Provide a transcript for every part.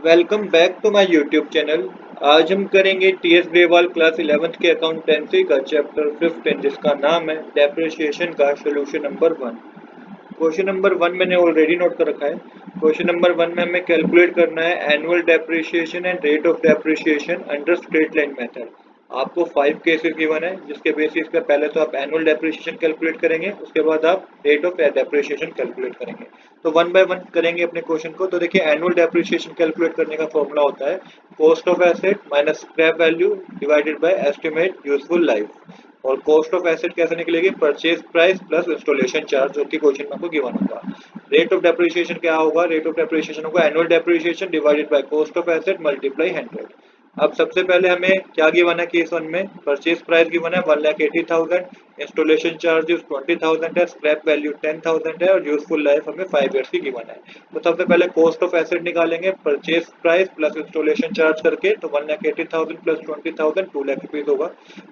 Welcome back to my YouTube channel. आज हम करेंगे टीएस ग्रेवाल क्लास 11th के अकाउंटेंसी का चैप्टर 15 जिसका नाम है डेप्रिसिएशन का सोल्यूशन नंबर 1। क्वेश्चन नंबर 1 मैंने ऑलरेडी नोट कर रखा है। क्वेश्चन नंबर 1 में हमें कैलकुलेट करना है annual depreciation and rate of depreciation under straight line method. आपको 5 केसेस गिवन है जिसके बेसिस पे पहले तो आप एनुअल डेप्रिसिएशन कैलकुलेट करेंगे, उसके बाद आप रेट ऑफ डेप्रिसिएशन कैलकुलेट करेंगे। तो वन बाय वन करेंगे अपने क्वेश्चन को। तो देखिए एनुअल डेप्रिसिएशन कैलकुलेट करने का फॉर्मूला होता है cost of asset minus scrap value divided by estimate useful life. और कॉस्ट ऑफ एसेट कैसे निकलेगी? Purchase price plus installation charge, जो कि क्वेश्चन में आपको गिवन होगा। रेट ऑफ डेप्रिसिएशन क्या होगा? रेट ऑफ डेप्रिसिएशन होगा annual depreciation divided by cost of asset multiply 100। अब सबसे पहले हमें क्या गिवन है? केस वन में परचेज प्राइस गिवन है 1,80,000, इंस्टॉलेशन चार्जेस 20,000 है, स्क्रैप वैल्यू 10,000 है और यूजफुल लाइफ हमें 5 ईयर्स की गिवन है। तो सबसे पहले कॉस्ट ऑफ एसेट निकालेंगे purchase price plus installation charge करके, तो 1,80,000 प्लस 20,000 2 लाख रुपीज होगा।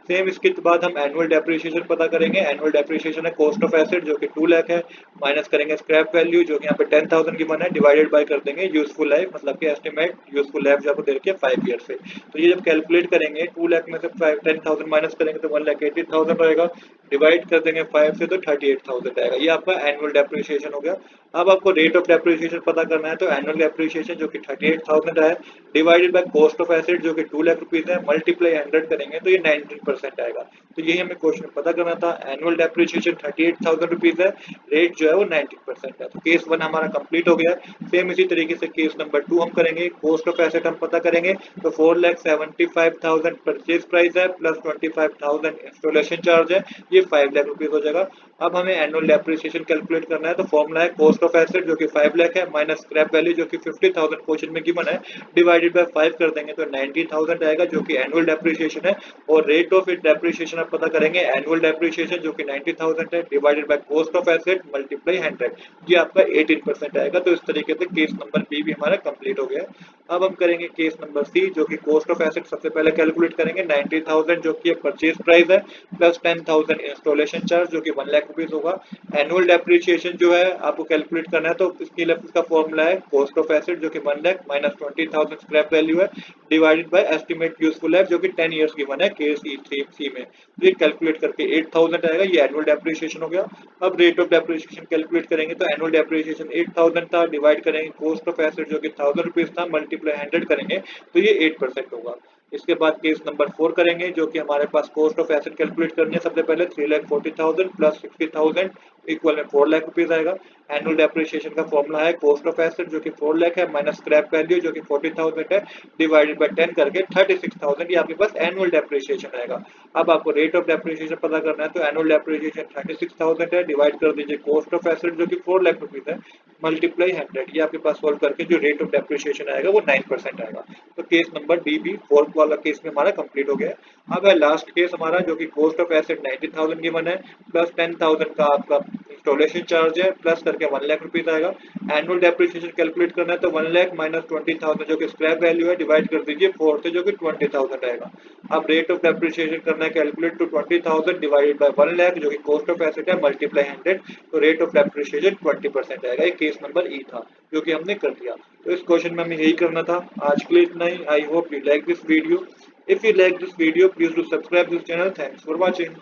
सेम इसके बाद हम एनुअल डेप्रिसिएशन पता करेंगे। एनुअल डेप्रिसिएशन है कॉस्ट ऑफ एसेट जो कि 2 लाख है, माइनस करेंगे स्क्रैप वैल्यू जो कि यहाँ पे 10,000 गिवन है, डिवाइडेड बाय कर देंगे यूजफुल लाइफ, मतलब कि एस्टिमेट यूजफुल लाइफ जो आपको दे रखी है 5 ईयर से। तो ये जब कैलकुलेट करेंगे 2 लाख में से 10,000 माइनस करेंगे तो 1,80,000 रहेगा, डिवाइड कर देंगे 5 से तो 38,000 आएगा। ये आपका एनुअल डेप्रिसिएशन हो गया। अब आपको रेट ऑफ डेप्रिसिएशन पता करना है, तो एनुअल डेप्रिसिएशन जो कि 38,000 है, divided by cost of asset जो कि 2 लाख रुपीज है, मल्टीप्लाई 100 करेंगे तो ये 19% आएगा। तो यही हमें क्वेश्चन पता करना था। एनुअल डेप्रिसिएशन 38,000 रुपीज है, रेट जो है वो 19% है। तो केस 1 हमारा कंप्लीट हो गया। सेम इसी तरीके से केस नंबर 2 हम करेंगे। कॉस्ट ऑफ एसेट हम पता करेंगे, तो 4,75,000 परचेज प्राइस है प्लस 25,000 इंस्टॉलेशन चार्ज है, ये 5 लाख रुपीज हो जाएगा। अब हमें एनुअल डेप्रिसिएशन कैलकुलेट करना है, तो फॉर्मूला है कॉस्ट ऑफ एसेट जो कि 5 लाख है माइनस स्क्रैप वैल्यू जो कि 50,000 क्वेश्चन में गिवन है, डिवाइडेड बाय 5 कर देंगे तो 90,000 आएगा जो कि एनुअल डेप्रिसिएशन है। और रेट ऑफ डेप्रिसिएशन आप पता करेंगे एनुअल डेप्रिसिएशन जो कि 90,000 है, divided by cost of asset multiply 100, ये आपका 18% आएगा। तो इस तरीके से केस नंबर बी भी हमारा कंप्लीट हो गया। अब हम करेंगे केस नंबर सी जो कि कॉस्ट ऑफ एसेट सबसे पहले कैलकुलेट करेंगे 90,000 जो कि परचेज प्राइस है प्लस 10,000 इंस्टॉलेशन चार्ज जो कि 1 लाख रुपीज होगा। एनुअल डेप्रिसिएशन जो है आपको कैलकुलेट करना है, तो इसके लिए इसका फॉर्मूला है कॉस्ट ऑफ एसेट जो कि 1 लाख माइनस 20,000 स्क्रैप वैल्यू है, divided by estimate useful life जो कि 10 इयर्स गिवन है केस सी में। तो ये कैलकुलेट करके 8,000 आएगा, ये एनुअल डेप्रिसिएशन हो गया। अब रेट ऑफ डेप्रिसिएशन कैलकुलेट करेंगे, तो एनुअल डेप्रिसिएशन 8,000 था, डिवाइड करेंगे कॉस्ट ऑफ एसेट जो कि 1,000 रुपीज था, मल्टीप्लाई 100 करेंगे तो ये 8% होगा। इसके बाद केस नंबर 4 करेंगे जो कि हमारे पास कॉस्ट ऑफ एसेट कैलकुलेट करनी है। सबसे पहले 3,40,000 प्लस 60,000 इक्वल में 4 लाख रुपीज आएगा। एनुअल डेप्रिसिएशन का फॉर्मूला है कॉस्ट ऑफ एसेट जो कि 4 लाख है माइनस स्क्रैप वैल्यू जो कि 40,000 है, डिवाइडेड बाय 10 करके 36,000, ये आपके पास एनुअल डेप्रिसिएशन आएगा। अब आपको रेट ऑफ डेप्रिसिएशन पता करना है, तो एनुअल डेप्रिसिएशन 36,000 है, डिवाइड कर दीजिए कॉस्ट ऑफ एसेट जो कि 4 लाख रुपीज है, मल्टीप्लाई 100, ये आपके पास सोल्व करके जो रेट ऑफ डेप्रिसिएशन आएगा वो 9% आएगा। तो केस नंबर डी भी फोर्थ वाला केस में हमारा कंप्लीट हो गया है। अब है लास्ट केस हमारा जो कि कॉस्ट ऑफ एसेट 90,000 गिवन है, प्लस 10,000 का आपका इंस्टॉलेशन चार्ज है, प्लस करके 1 लाख रुपीज आएगा। एनुअल डेप्रिसिएशन कैलकुलेट करना है, तो 1 लाख माइनस 20,000 जो कि स्क्रैप वैल्यू है, डिवाइड कर दीजिए 4 से जो कि 20,000 आएगा। अब रेट ऑफ डेप्रिसिएशन करना है कैलकुलेट, तो 20,000 डिवाइडेड बाय 1 लाख जो कि कॉस्ट ऑफ एसेट है, मल्टीप्लाई 100, तो रेट ऑफ डेप्रिसिएशन 20% आएगा। ये केस नंबर ई था जो कि हमने कर दिया। तो इस क्वेश्चन में हमें यही करना था। आज के लिए इतना ही। I hope you like this video. If you like this video, please do subscribe this channel. Thanks for watching.